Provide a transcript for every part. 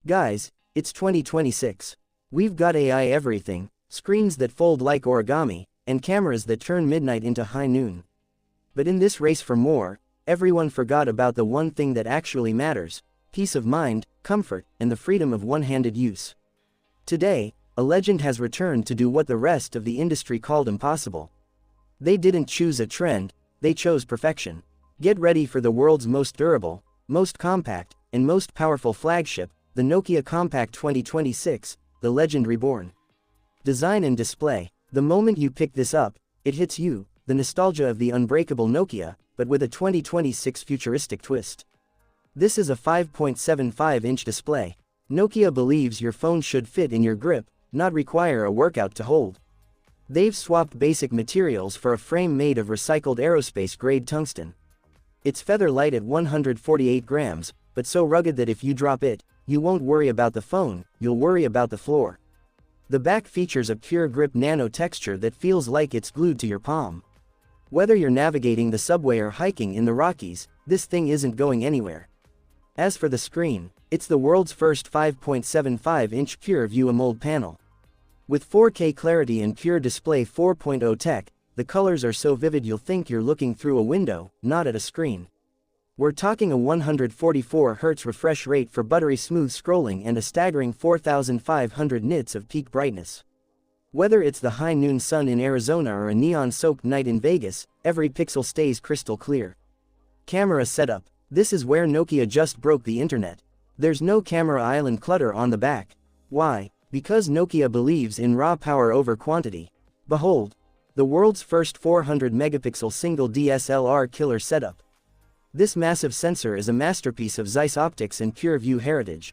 Guys, it's 2026. We've got AI everything, screens that fold like origami, and cameras that turn midnight into high noon. But in this race for more, everyone forgot about the one thing that actually matters: peace of mind, comfort, and the freedom of one-handed use. Today, a legend has returned to do what the rest of the industry called impossible. They didn't choose a trend, they chose perfection. Get ready for the world's most durable, most compact, and most powerful flagship, the Nokia Compact 2026, the Legend Reborn. Design and display. The moment you pick this up, it hits you, the nostalgia of the unbreakable Nokia, but with a 2026 futuristic twist. This is a 5.75-inch display. Nokia believes your phone should fit in your grip, not require a workout to hold. They've swapped basic materials for a frame made of recycled aerospace-grade tungsten. It's feather light at 148 grams, but so rugged that if you drop it, you won't worry about the phone, you'll worry about the floor. The back features a pure grip nano texture that feels like it's glued to your palm. Whether you're navigating the subway or hiking in the Rockies, this thing isn't going anywhere. As for the screen, it's the world's first 5.75-inch Pure View AMOLED panel. With 4K clarity and Pure Display 4.0 tech, the colors are so vivid you'll think you're looking through a window, not at a screen. We're talking a 144 Hz refresh rate for buttery smooth scrolling and a staggering 4,500 nits of peak brightness. Whether it's the high noon sun in Arizona or a neon-soaked night in Vegas, every pixel stays crystal clear. Camera setup. This is where Nokia just broke the internet. There's no camera island clutter on the back. Why? Because Nokia believes in raw power over quantity. Behold, the world's first 400-megapixel single DSLR killer setup. This massive sensor is a masterpiece of Zeiss optics and pure view heritage.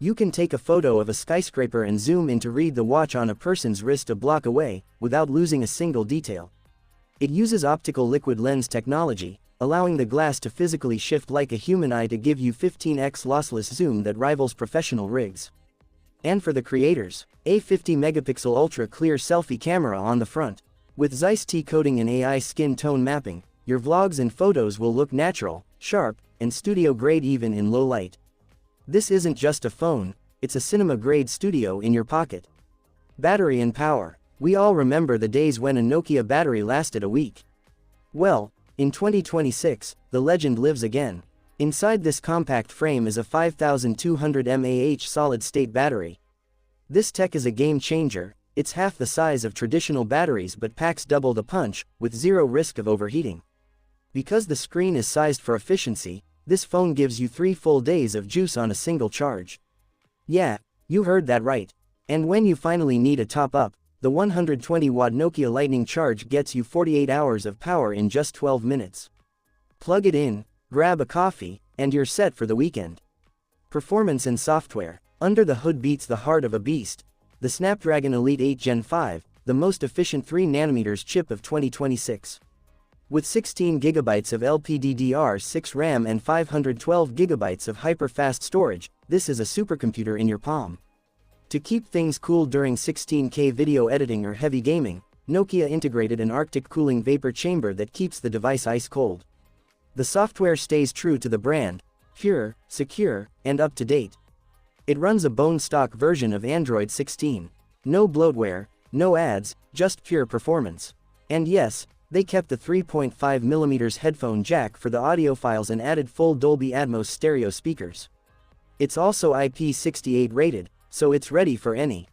You can take a photo of a skyscraper and zoom in to read the watch on a person's wrist a block away, without losing a single detail. It uses optical liquid lens technology, allowing the glass to physically shift like a human eye to give you 15x lossless zoom that rivals professional rigs. And for the creators, a 50-megapixel ultra-clear selfie camera on the front. With Zeiss T-coding and AI skin tone mapping, your vlogs and photos will look natural, sharp, and studio-grade even in low light. This isn't just a phone, it's a cinema-grade studio in your pocket. Battery and power. We all remember the days when a Nokia battery lasted a week. Well, in 2026, the legend lives again. Inside this compact frame is a 5200 mAh solid-state battery. This tech is a game-changer. It's half the size of traditional batteries but packs double the punch, with zero risk of overheating. Because the screen is sized for efficiency, this phone gives you 3 full days of juice on a single charge. Yeah, you heard that right. And when you finally need a top-up, the 120-watt Nokia Lightning Charge gets you 48 hours of power in just 12 minutes. Plug it in, grab a coffee, and you're set for the weekend. Performance and software. Under the hood beats the heart of a beast. The Snapdragon Elite 8 Gen 5, the most efficient 3nm chip of 2026. With 16GB of LPDDR6 RAM and 512GB of hyper-fast storage, this is a supercomputer in your palm. To keep things cool during 16K video editing or heavy gaming, Nokia integrated an Arctic cooling vapor chamber that keeps the device ice cold. The software stays true to the brand, pure, secure, and up-to-date. It runs a bone-stock version of Android 16. No bloatware, no ads, just pure performance. And yes, they kept the 3.5mm headphone jack for the audiophiles and added full Dolby Atmos stereo speakers. It's also IP68 rated, so it's ready for any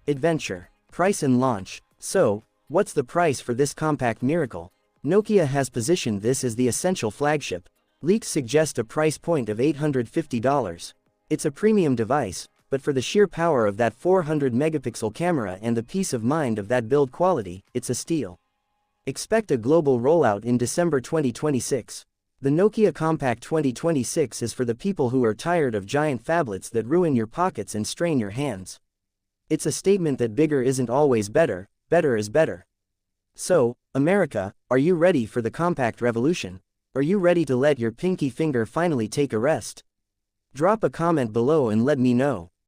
adventure. Price and launch. So, what's the price for this compact miracle? Nokia has positioned this as the essential flagship. Leaks suggest a price point of $850. It's a premium device, but for the sheer power of that 400-megapixel camera and the peace of mind of that build quality, it's a steal. Expect a global rollout in December 2026. The Nokia Compact 2026 is for the people who are tired of giant phablets that ruin your pockets and strain your hands. It's a statement that bigger isn't always better, better is better. So, America, are you ready for the compact revolution? Are you ready to let your pinky finger finally take a rest? Drop a comment below and let me know.